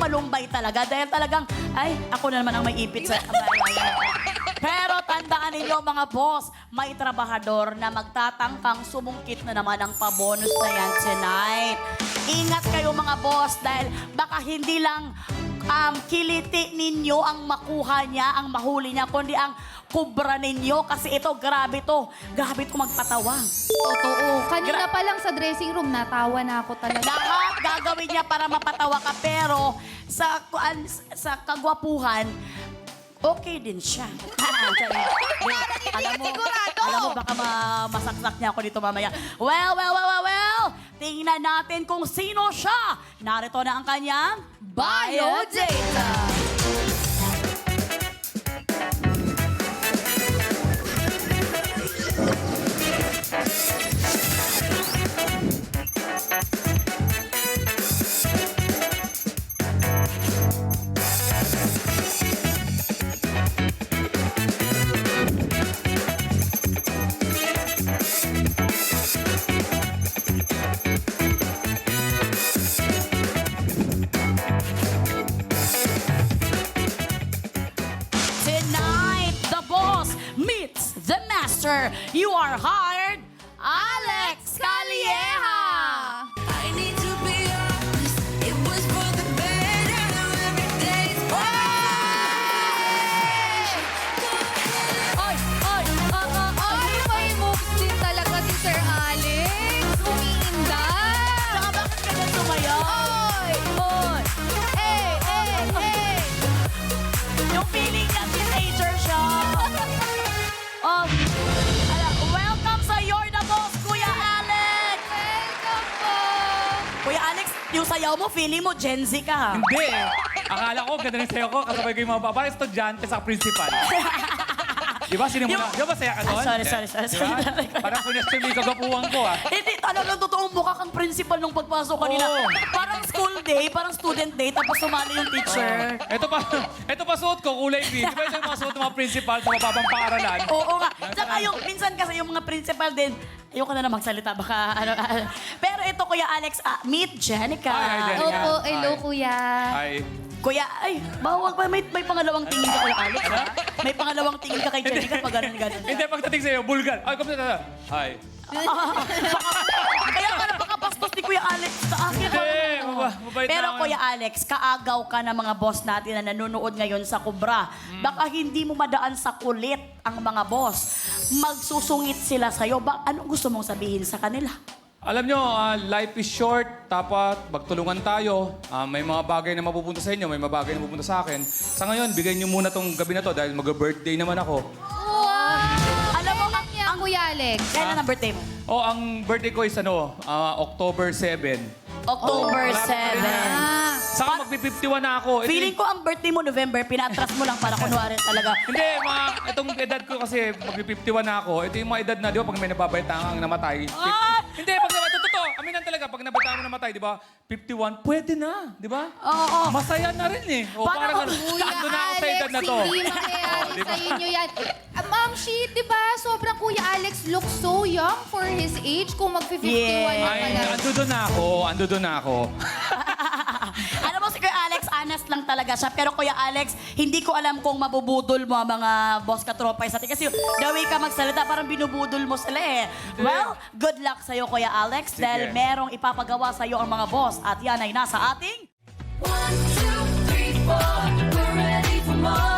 malumbay talaga dahil talagang, ay, ako na naman ang may ipit sa... Pero tandaan ninyo mga boss, may trabahador na magtatangkang sumungkit na naman ang pabonus na yan tonight. Ingat kayo mga boss dahil baka hindi lang kiliti ninyo ang makuha niya, ang mahuli niya, kundi ang kubra ninyo kasi ito, grabe to. Grabe to magpatawa. Totoo. Kanina pa lang sa dressing room, natawa na ako talaga. Lahat gagawin niya para mapatawa ka pero sa kagwapuhan, okay din siya. Alam mo, baka masaksak niya ako dito mamaya. Well. Tingnan natin kung sino siya. Narito na ang kanyang biodata. You are hired, Alex Calieja! I need to be honest, it was for the better. Every day's Ay, may moves din talaga si Sir Alex. Umiinda. Saka bakit ka na sumayaw? Oy! Hey! Yung feeling niya, teenager siya. Welcome sa You're the Boss, Kuya Alex! Welcome po! Kuya Alex, yung sayaw mo, feeling mo Gen Z ka ha? Hindi. Akala ko, ganda ng sayo ko. Kasabay ko yung mga parang estudyante sa principal. Di ba? Sino mo na? Di ba masaya ka doon? Sorry. Diba? Parang question yung kagapuhan ko, ah. Hindi, talagang totoong mukha kang principal nung pagpasok kanina. Oo. Parang school day, parang student day, tapos sumali yung teacher. Ito pa suot ko, kulay green. Di ba yung mga suot ng mga principal sa mababang paaralan? Oo nga. Tsaka yung, minsan kasi yung mga principal din, ayoko na magsalita, baka Pero ito, Kuya Alex, meet Jenica. Hi, Jenica. Opo, hello Hi. kuya. Ay. Kuya, ay, bawag ba? May pangalawang tingin ka, Kuya Alex, ha? May pangalawang tingin ka kay Jenica pag ganun. Hindi, pagdating sa'yo, bulgar. Ay, kamusta? Hi. Kaya ka na baka pastos ni Kuya Alex sa akin. Hindi, mabait Pero na ako. Kuya Alex, kaagaw ka ng mga boss natin na nanonood ngayon sa Kubra. Baka hindi mo madaan sa kulit ang mga boss. Magsusungit sila sa'yo. Anong gusto mong sabihin sa kanila? Alam nyo, life is short, dapat magtulungan tayo. May mga bagay na mapupunta sa inyo, may mga bagay na mapupunta sa akin. Sa ngayon, bigay nyo muna tong gabi na to dahil mag-birthday naman ako. Alam mo, Ang Kuya Alex. kailan ang birthday mo? Ang birthday ko is October 7. October wala pa 7. rin. Saka magpi-51 na ako. Feeling ko ang birthday mo November, pinatras mo lang para kunwari talaga. Hindi, itong edad ko kasi magpi-51 na ako. Ito yung mga edad na, di ba, pag may nababaytaan ang namatay. Hindi, pag namatay, totoo. Aminan talaga, pag nababaytaan mo namatay, di ba, 51, pwede na, di ba? Oo. Masaya na rin eh. O, Paano parang kung Kuya ando na ako sa edad na to. hindi mangyayari Oh, di ba? sa inyo yan. Ma'am, she, di ba, sobrang Kuya Alex looks so young for his age kung mag-51 Yeah. na Ay, pala. ando doon na ako. Alam mo si Kuya Alex, honest lang talaga siya. Pero Kuya Alex, hindi ko alam kung mabubudol mo ang mga boss katropay sa atin. Kasi the way ka magsalita, parang binubudol mo sila eh. Well, good luck sa'yo Kuya Alex. Sige. Dahil merong ipapagawa sa'yo ang mga boss. At yan ay nasa ating... 1, 2, 3, 4. We're ready for more.